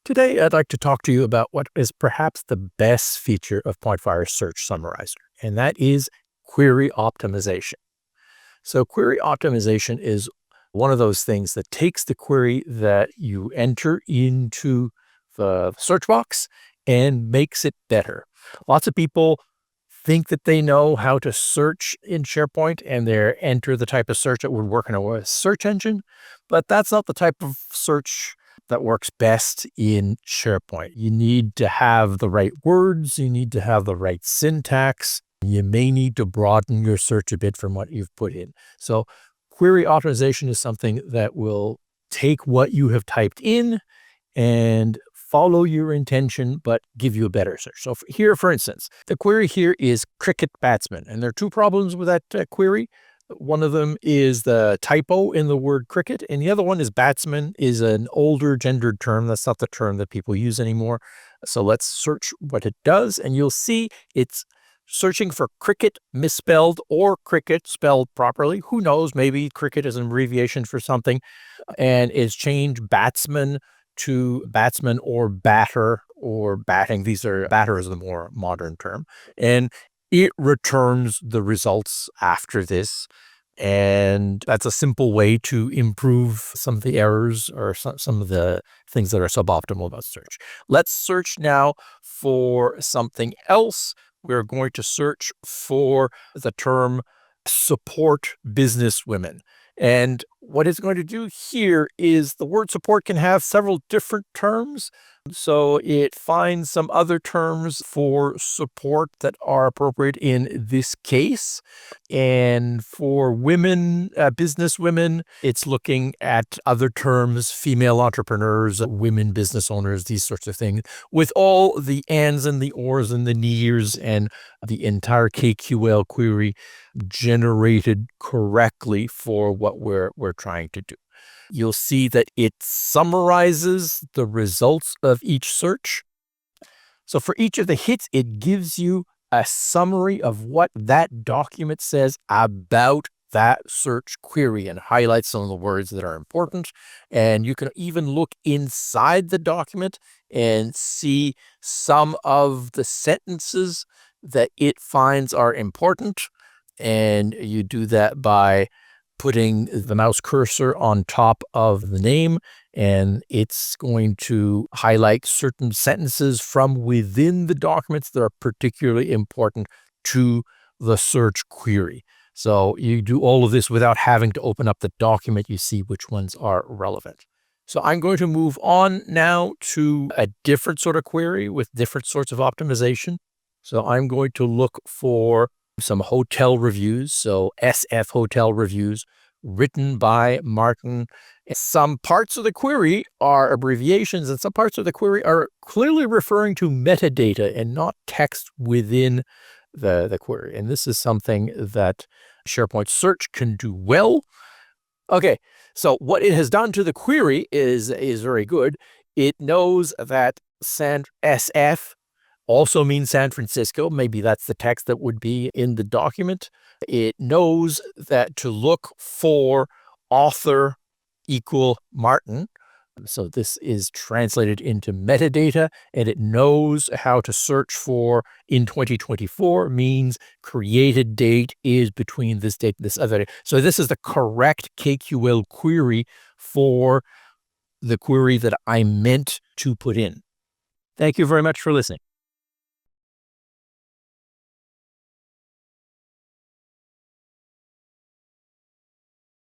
Today, I'd like to talk to you about what is perhaps the best feature of PointFire Search Summarizer, and that is query optimization. So query optimization is one of those things that takes the query that you enter into the search box and makes it better. Lots of people think that they know how to search in SharePoint and they enter the type of search that would work in a search engine, but that's not the type of search that works best in SharePoint. You need to have the right words, you need to have the right syntax, you may need to broaden your search a bit from what you've put in. So query optimization is something that will take what you have typed in and follow your intention, but give you a better search. So here, for instance, the query here is cricket batsman, and there are two problems with that query. One of them is the typo in the word cricket, and the other one is batsman is an older gendered term. That's not the term that people use anymore. So let's search what it does, and you'll see it's searching for cricket misspelled or cricket spelled properly. Who knows? Maybe cricket is an abbreviation for something, and it's changed batsman to batsman or batter or batting. Batter is the more modern term. And it returns the results after this. And that's a simple way to improve some of the errors or some of the things that are suboptimal about search. Let's search now for something else. We're going to search for the term support business women. And what it's going to do here is the word support can have several different terms. So it finds some other terms for support that are appropriate in this case. And for women, business women, it's looking at other terms, female entrepreneurs, women business owners, these sorts of things, with all the ands and the ors and the nears and the entire KQL query generated correctly for what we're trying to do. You'll see that it summarizes the results of each search. So for each of the hits, it gives you a summary of what that document says about that search query and highlights some of the words that are important. And you can even look inside the document and see some of the sentences that it finds are important. And you do that by putting the mouse cursor on top of the name, and it's going to highlight certain sentences from within the documents that are particularly important to the search query. So you do all of this without having to open up the document. You see which ones are relevant. So I'm going to move on now to a different sort of query with different sorts of optimization. So I'm going to look for some hotel reviews, so SF hotel reviews written by Martin. Some parts of the query are abbreviations and some parts of the query are clearly referring to metadata and not text within the query. And this is something that SharePoint Search can do well. Okay, so what it has done to the query is very good. It knows that SF also means San Francisco. Maybe that's the text that would be in the document. It knows that to look for author equal Martin. So this is translated into metadata, and it knows how to search for in 2024 means created date is between this date and this other date. So this is the correct KQL query for the query that I meant to put in. Thank you very much for listening.